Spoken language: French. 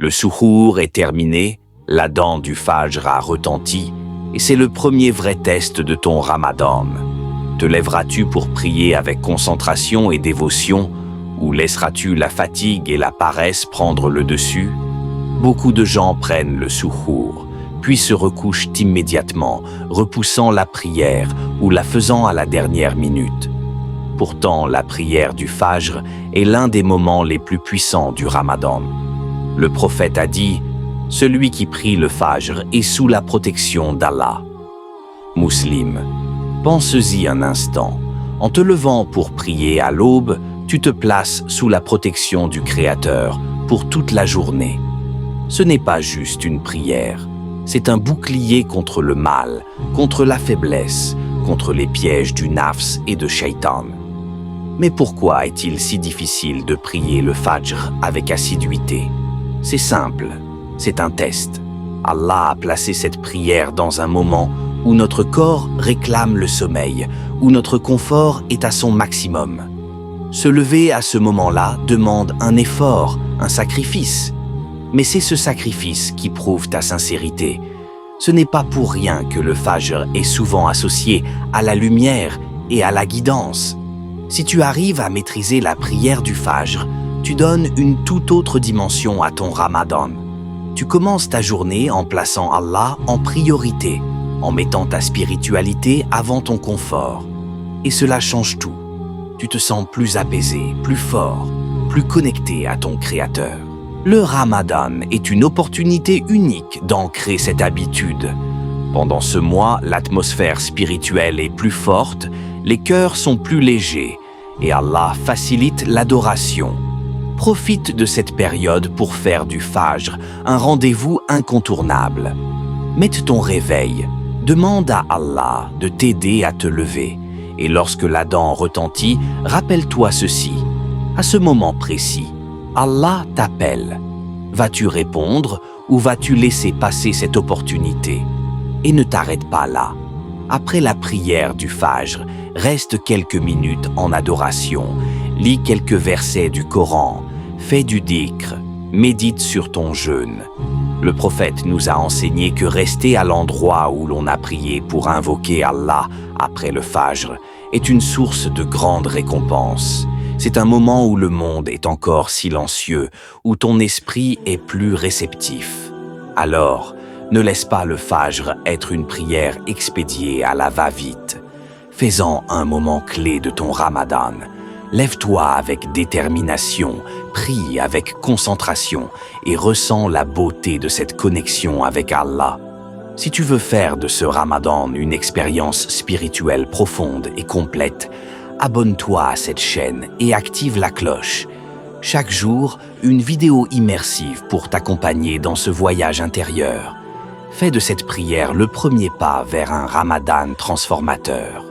Le souhour est terminé, la dent du fajr a retenti, et c'est le premier vrai test de ton ramadan. Te lèveras-tu pour prier avec concentration et dévotion, ou laisseras-tu la fatigue et la paresse prendre le dessus? Beaucoup de gens prennent le souhour, puis se recouchent immédiatement, repoussant la prière ou la faisant à la dernière minute. Pourtant, la prière du fajr est l'un des moments les plus puissants du ramadan. Le prophète a dit « Celui qui prie le fajr est sous la protection d'Allah ». Muslim, pense-y un instant. En te levant pour prier à l'aube, tu te places sous la protection du Créateur pour toute la journée. Ce n'est pas juste une prière, c'est un bouclier contre le mal, contre la faiblesse, contre les pièges du nafs et de shaitan. Mais pourquoi est-il si difficile de prier le fajr avec assiduité? C'est simple, c'est un test. Allah a placé cette prière dans un moment où notre corps réclame le sommeil, où notre confort est à son maximum. Se lever à ce moment-là demande un effort, un sacrifice. Mais c'est ce sacrifice qui prouve ta sincérité. Ce n'est pas pour rien que le fajr est souvent associé à la lumière et à la guidance. Si tu arrives à maîtriser la prière du fajr, tu donnes une toute autre dimension à ton ramadan. Tu commences ta journée en plaçant Allah en priorité, en mettant ta spiritualité avant ton confort. Et cela change tout. Tu te sens plus apaisé, plus fort, plus connecté à ton Créateur. Le ramadan est une opportunité unique d'ancrer cette habitude. Pendant ce mois, l'atmosphère spirituelle est plus forte, les cœurs sont plus légers et Allah facilite l'adoration. Profite de cette période pour faire du fajr un rendez-vous incontournable. Mette ton réveil, demande à Allah de t'aider à te lever. Et lorsque la dent retentit, rappelle-toi ceci. À ce moment précis, Allah t'appelle. Vas-tu répondre ou vas-tu laisser passer cette opportunité? Et ne t'arrête pas là. Après la prière du fajr, reste quelques minutes en adoration. Lis quelques versets du Coran. Fais du dhikr. Médite sur ton jeûne. Le prophète nous a enseigné que rester à l'endroit où l'on a prié pour invoquer Allah après le fajr est une source de grande récompense. C'est un moment où le monde est encore silencieux, où ton esprit est plus réceptif. Alors, ne laisse pas le fajr être une prière expédiée à la va-vite. Fais-en un moment clé de ton ramadan. Lève-toi avec détermination, prie avec concentration et ressens la beauté de cette connexion avec Allah. Si tu veux faire de ce ramadan une expérience spirituelle profonde et complète, abonne-toi à cette chaîne et active la cloche. Chaque jour, une vidéo immersive pour t'accompagner dans ce voyage intérieur. Fais de cette prière le premier pas vers un ramadan transformateur.